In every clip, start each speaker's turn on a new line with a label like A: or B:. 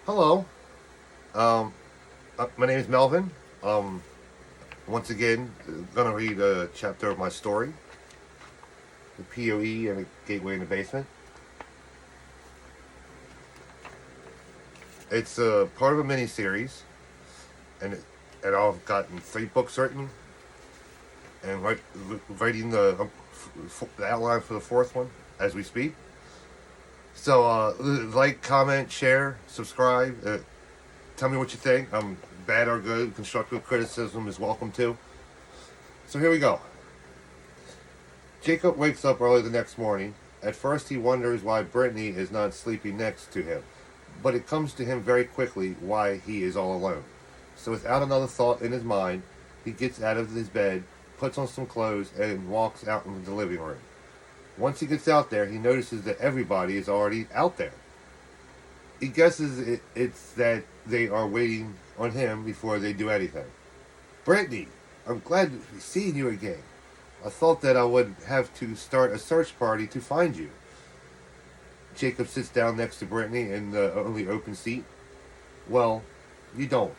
A: Hello. Um, my name is Melvin. Um, Once again, gonna read a chapter of my story, the POE and the Gateway in the Basement. It's part of a mini series, and I've gotten 3 books written, and writing the outline for the 4th one as we speak. So, like, comment, share, subscribe. Tell me what you think. Bad or good, constructive criticism is welcome too. So here we go. Jacob wakes up early the next morning. At first, he wonders why Brittany is not sleeping next to him, but it comes to him very quickly why he is all alone. So, without another thought in his mind, he gets out of his bed, puts on some clothes, and walks out into the living room. Once he gets out there, he notices that everybody is already out there. He guesses it's that they are waiting on him before they do anything. Brittany, I'm glad to be seeing you again. I thought that I would have to start a search party to find you. Jacob sits down next to Brittany in the only open seat. Well, you don't.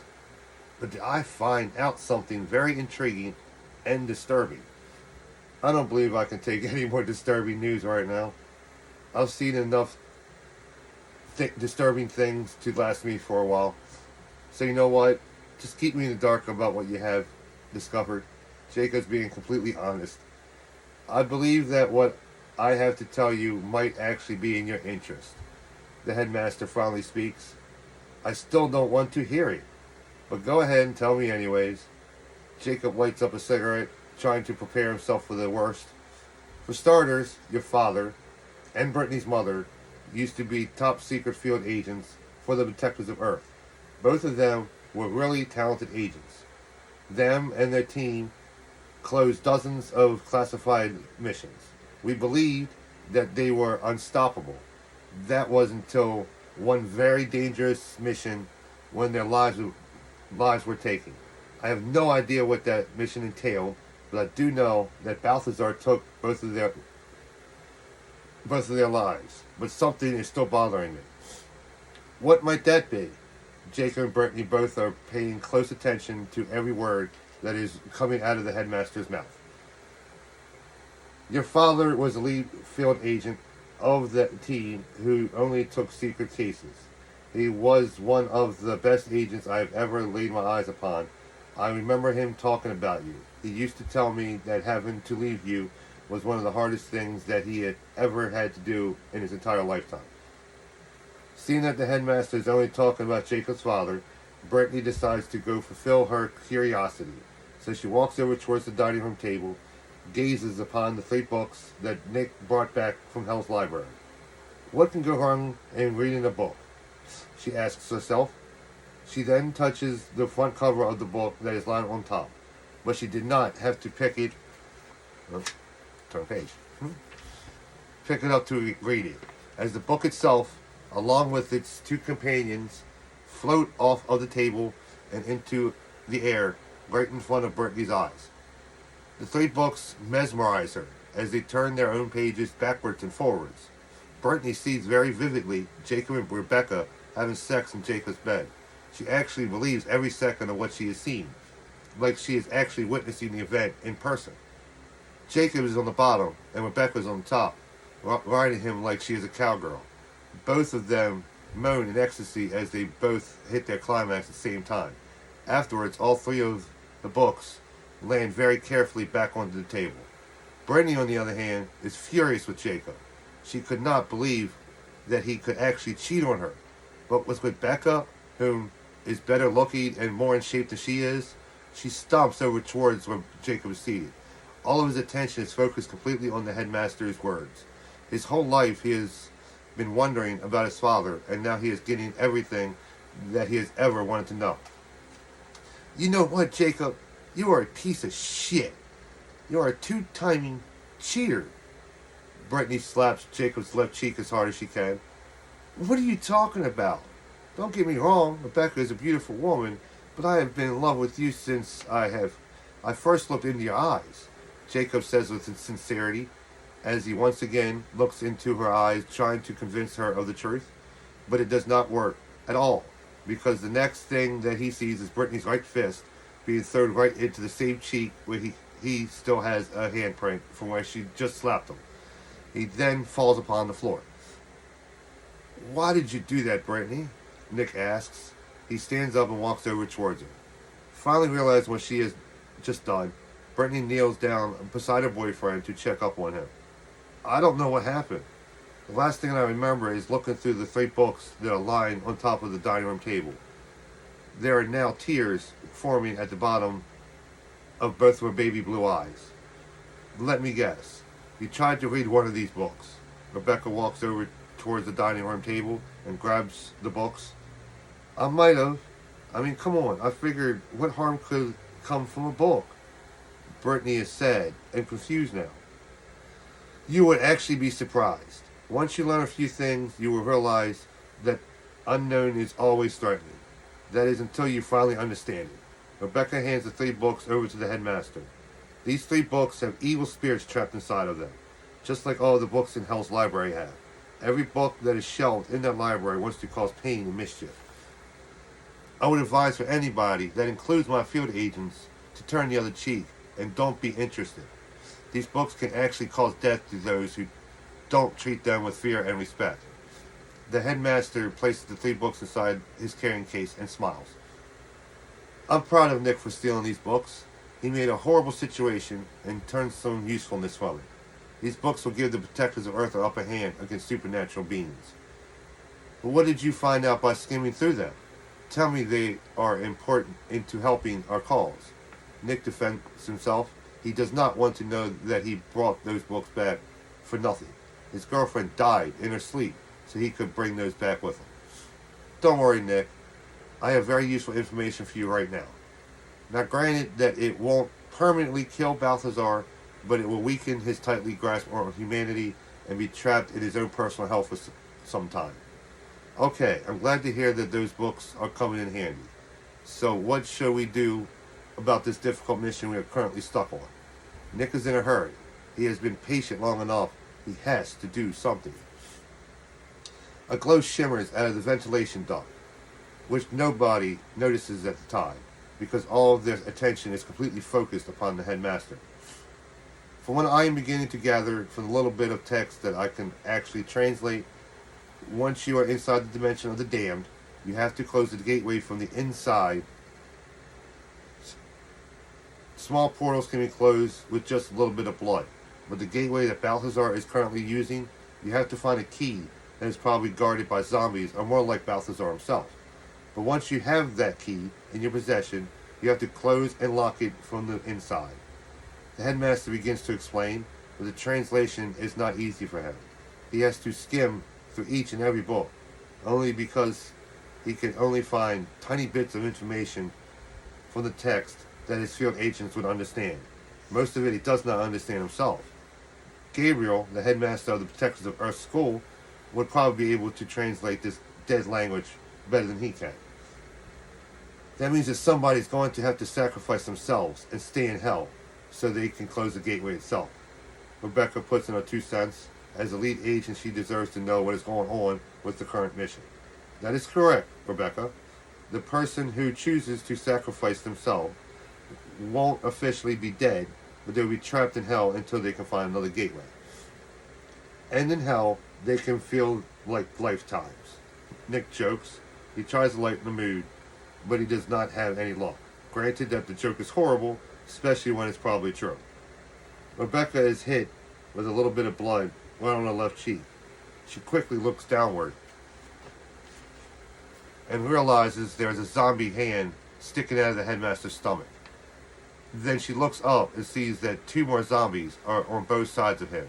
A: But I find out something very intriguing and disturbing. I don't believe I can take any more disturbing news right now. I've seen enough disturbing things to last me for a while. So you know what? Just keep me in the dark about what you have discovered. Jacob's being completely honest. I believe that what I have to tell you might actually be in your interest. The headmaster finally speaks. I still don't want to hear it, but go ahead and tell me anyways. Jacob lights up a cigarette, trying to prepare himself for the worst. For starters, your father and Brittany's mother used to be top secret field agents for the Detectives of Earth. Both of them were really talented agents. Them and their team closed dozens of classified missions. We believed that they were unstoppable. That was until one very dangerous mission when their lives were taken. I have no idea what that mission entailed, but I do know that Balthazar took both of their lives. But something is still bothering me. What might that be? Jacob and Brittany both are paying close attention to every word that is coming out of the headmaster's mouth. Your father was a lead field agent of the team who only took secret cases. He was one of the best agents I have ever laid my eyes upon. I remember him talking about you. He used to tell me that having to leave you was one of the hardest things that he had ever had to do in his entire lifetime. Seeing that the headmaster is only talking about Jacob's father, Brittany decides to go fulfill her curiosity. So she walks over towards the dining room table, gazes upon the 3 books that Nick brought back from Hell's library. What can go wrong in reading a book? She asks herself. She then touches the front cover of the book that is lying on top, but she did not have to pick it. Oh, turn page. Pick it up to read it, as the book itself, along with its 2 companions, float off of the table and into the air right in front of Brittany's eyes. The 3 books mesmerize her as they turn their own pages backwards and forwards. Brittany sees very vividly Jacob and Rebecca having sex in Jacob's bed. She actually believes every second of what she has seen, like she is actually witnessing the event in person. Jacob is on the bottom and Rebecca is on the top, riding him like she is a cowgirl. Both of them moan in ecstasy as they both hit their climax at the same time. Afterwards, all 3 of the books land very carefully back onto the table. Brittany, on the other hand, is furious with Jacob. She could not believe that he could actually cheat on her. But with Rebecca, whom is better looking and more in shape than she is, she stomps over towards where Jacob is seated. All of his attention is focused completely on the headmaster's words. His whole life he has been wondering about his father, and now he is getting everything that he has ever wanted to know. You know what, Jacob? You are a piece of shit. You are a 2-timing cheater. Brittany slaps Jacob's left cheek as hard as she can. What are you talking about? Don't get me wrong, Rebecca is a beautiful woman, but I have been in love with you since I first looked into your eyes, Jacob says with sincerity, as he once again looks into her eyes, trying to convince her of the truth. But it does not work at all. because the next thing that he sees is Brittany's right fist being thrown right into the same cheek where he still has a handprint from where she just slapped him. He then falls upon the floor. "Why did you do that, Brittany?" Nick asks. He stands up and walks over towards her. Finally realizing what she has just done, Brittany kneels down beside her boyfriend to check up on him. "I don't know what happened. The last thing I remember is looking through the 3 books that are lying on top of the dining room table. There are now tears forming at the bottom of both of her baby blue eyes. Let me guess. You tried to read one of these books." Rebecca walks over towards the dining room table and grabs the books. "I might have. I mean, come on. I figured what harm could come from a book?" Brittany is sad and confused now. "You would actually be surprised. Once you learn a few things, you will realize that unknown is always threatening. That is until you finally understand it." Rebecca hands the 3 books over to the headmaster. "These 3 books have evil spirits trapped inside of them, just like all the books in Hell's library have. Every book that is shelved in that library wants to cause pain and mischief. I would advise for anybody, that includes my field agents, to turn the other cheek and don't be interested. These books can actually cause death to those who don't treat them with fear and respect." The headmaster places the 3 books inside his carrying case and smiles. "I'm proud of Nick for stealing these books. He made a horrible situation and turned some usefulness from it. These books will give the protectors of Earth an upper hand against supernatural beings." "But what did you find out by skimming through them? Tell me they are important into helping our cause." Nick defends himself. He does not want to know that he brought those books back for nothing. His girlfriend died in her sleep, so he could bring those back with him. "Don't worry, Nick. I have very useful information for you right now. Now, granted that it won't permanently kill Balthazar, but it will weaken his tightly grasped arm of humanity and be trapped in his own personal hell for some time. Okay, I'm glad to hear that those books are coming in handy. So what shall we do about this difficult mission we are currently stuck on?" Nick is in a hurry. He has been patient long enough. He has to do something. A glow shimmers out of the ventilation duct, which nobody notices at the time, because all of their attention is completely focused upon the headmaster. From what I am beginning to gather from the little bit of text that I can actually translate, once you are inside the dimension of the damned, you have to close the gateway from the inside. Small portals can be closed with just a little bit of blood, but the gateway that Balthazar is currently using, you have to find a key that is probably guarded by zombies or more like Balthazar himself. But once you have that key in your possession, you have to close and lock it from the inside. The headmaster begins to explain, but the translation is not easy for him. He has to skim through each and every book, only because he can only find tiny bits of information from the text that his field agents would understand. Most of it he does not understand himself. Gabriel, the headmaster of the Protectors of Earth School, would probably be able to translate this dead language better than he can. That means that somebody's going to have to sacrifice themselves and stay in hell so they can close the gateway itself. Rebecca puts in her 2 cents. As a lead agent, she deserves to know what is going on with the current mission. That is correct, Rebecca. The person who chooses to sacrifice themselves won't officially be dead, but they'll be trapped in hell until they can find another gateway. And in hell, they can feel like lifetimes. Nick jokes. He tries to lighten the mood, but he does not have any luck. Granted that the joke is horrible, especially when it's probably true. Rebecca is hit with a little bit of blood right on her left cheek. She quickly looks downward and realizes there is a zombie hand sticking out of the headmaster's stomach. Then she looks up and sees that 2 more zombies are on both sides of him,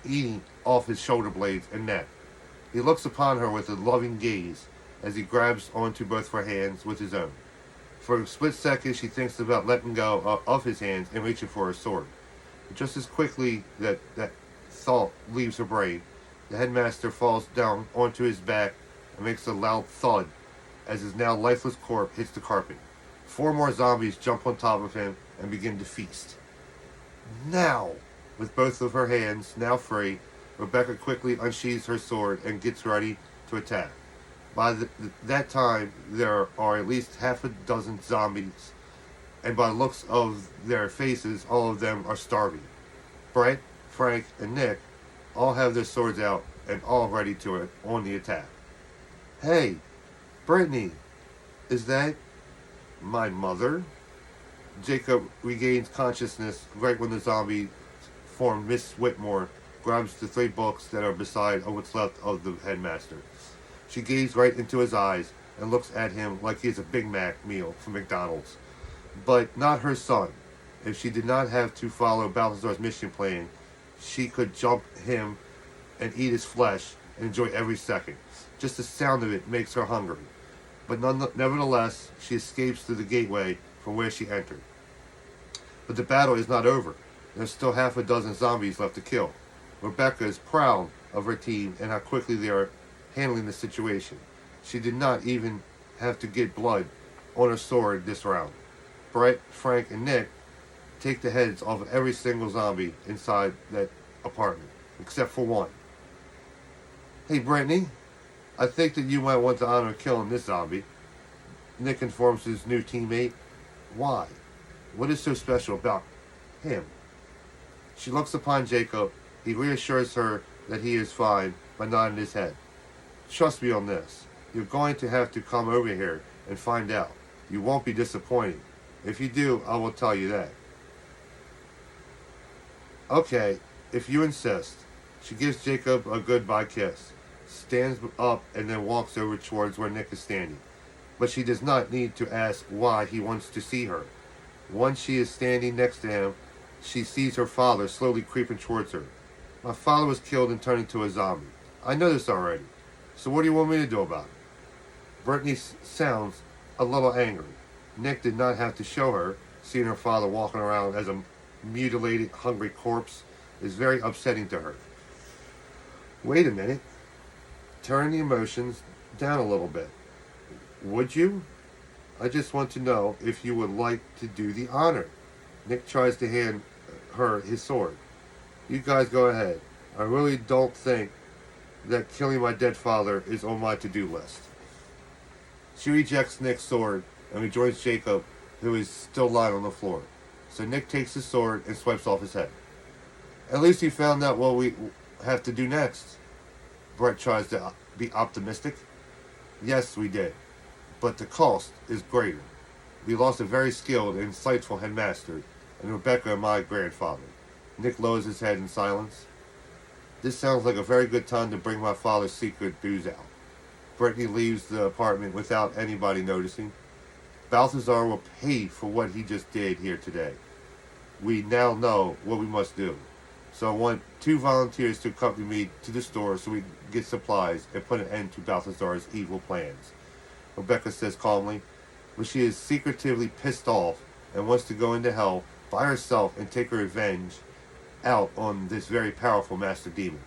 A: eating off his shoulder blades and neck. He looks upon her with a loving gaze as he grabs onto both her hands with his own. For a split second, she thinks about letting go of his hands and reaching for her sword. But just as quickly that thought leaves her brain, the headmaster falls down onto his back and makes a loud thud as his now lifeless corpse hits the carpet. 4 more zombies jump on top of him and begin to feast. Now, with both of her hands now free, Rebecca quickly unsheathes her sword and gets ready to attack. By that time, there are at least half a dozen zombies, and by the looks of their faces, all of them are starving. Brett, Frank, and Nick all have their swords out and all ready to on the attack. Hey, Brittany, is that my mother? Jacob regains consciousness right when the zombie form Miss Whitmore grabs the 3 books that are beside what's left of the headmaster. She gazes right into his eyes and looks at him like he is a Big Mac meal from McDonald's. But not her son. If she did not have to follow Balthazar's mission plan, she could jump him and eat his flesh and enjoy every second. Just the sound of it makes her hungry. But nevertheless, she escapes through the gateway from where she entered. But the battle is not over. There's still half a dozen zombies left to kill. Rebecca is proud of her team and how quickly they are handling the situation. She did not even have to get blood on her sword this round. Brett, Frank, and Nick take the heads off of every single zombie inside that apartment, except for one. Hey, Brittany, I think that you might want to honor killing this zombie. Nick informs his new teammate. Why? What is so special about him? She looks upon Jacob. He reassures her that he is fine by nodding his head. Trust me on this. You're going to have to come over here and find out. You won't be disappointed. If you do, I will tell you that. Okay, if you insist. She gives Jacob a goodbye kiss, stands up, and then walks over towards where Nick is standing. But she does not need to ask why he wants to see her. Once she is standing next to him, she sees her father slowly creeping towards her. My father was killed and turned into a zombie. I know this already. So what do you want me to do about it? Brittany sounds a little angry. Nick did not have to show her. Seeing her father walking around as a mutilated, hungry corpse is very upsetting to her. Wait a minute. Turn the emotions down a little bit. Would you? I just want to know if you would like to do the honor. Nick tries to hand her his sword. You guys go ahead. I really don't think that killing my dead father is on my to-do list. She rejects Nick's sword and rejoins Jacob, who is still lying on the floor. So Nick takes his sword and swipes off his head. At least you found out what we have to do next. Brett tries to be optimistic. Yes, we did. But the cost is greater. We lost a very skilled and insightful headmaster, and Rebecca and my grandfather. Nick lowers his head in silence. This sounds like a very good time to bring my father's secret booze out. Brittany leaves the apartment without anybody noticing. Balthazar will pay for what he just did here today. We now know what we must do. So I want 2 volunteers to accompany me to the store so we can get supplies and put an end to Balthazar's evil plans. Rebecca says calmly, but she is secretively pissed off and wants to go into hell by herself and take her revenge out on this very powerful master demon.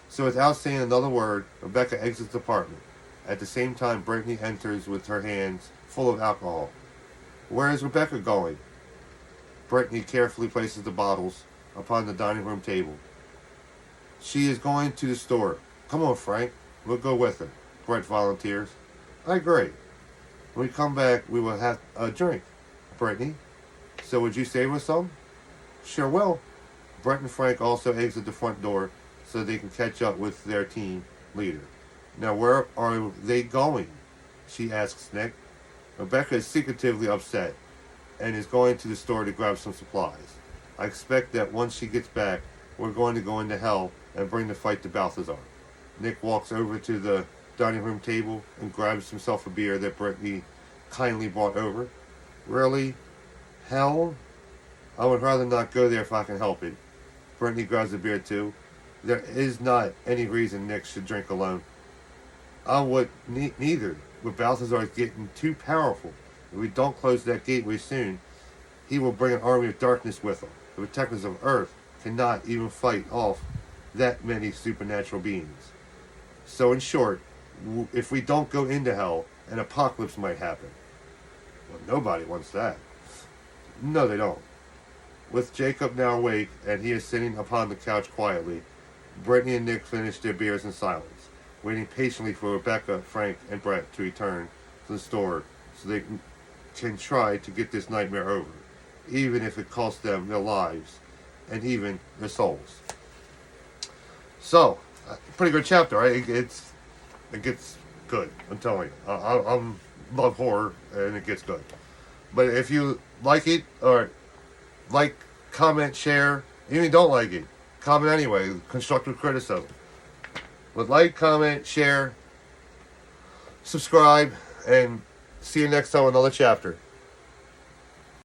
A: So without saying another word, Rebecca exits the apartment. At the same time, Brittany enters with her hands full of alcohol. Where is Rebecca going? Brittany carefully places the bottles upon the dining room table. She is going to the store. Come on, Frank. We'll go with her. Brett volunteers. I agree. When we come back, we will have a drink. Brittany. So would you save us some? Sure will. Brett and Frank also exit the front door so they can catch up with their team leader. Now, where are they going? She asks Nick. Rebecca is secretively upset and is going to the store to grab some supplies. I expect that once she gets back, we're going to go into hell and bring the fight to Balthazar. Nick walks over to the dining room table and grabs himself a beer that Brittany kindly brought over. Really? Hell? I would rather not go there if I can help it. Brittany grabs a beer too. There is not any reason Nick should drink alone. I would neither, but Balthazar is getting too powerful. If we don't close that gateway soon, he will bring an army of darkness with him. The protectors of Earth cannot even fight off that many supernatural beings. So in short, if we don't go into hell, an apocalypse might happen. Well, nobody wants that. No, they don't. With Jacob now awake and he is sitting upon the couch quietly, Brittany and Nick finish their beers in silence. waiting patiently for Rebecca, Frank, and Brett to return to the store so they can try to get this nightmare over, even if it costs them their lives and even their souls. So, pretty good chapter, right? It gets good. I'm telling you, I'm love horror, and it gets good. But if you like it, or like, comment, share, even if you don't like it, comment anyway. Constructive criticism. But like, comment, share, subscribe, and see you next time on another chapter.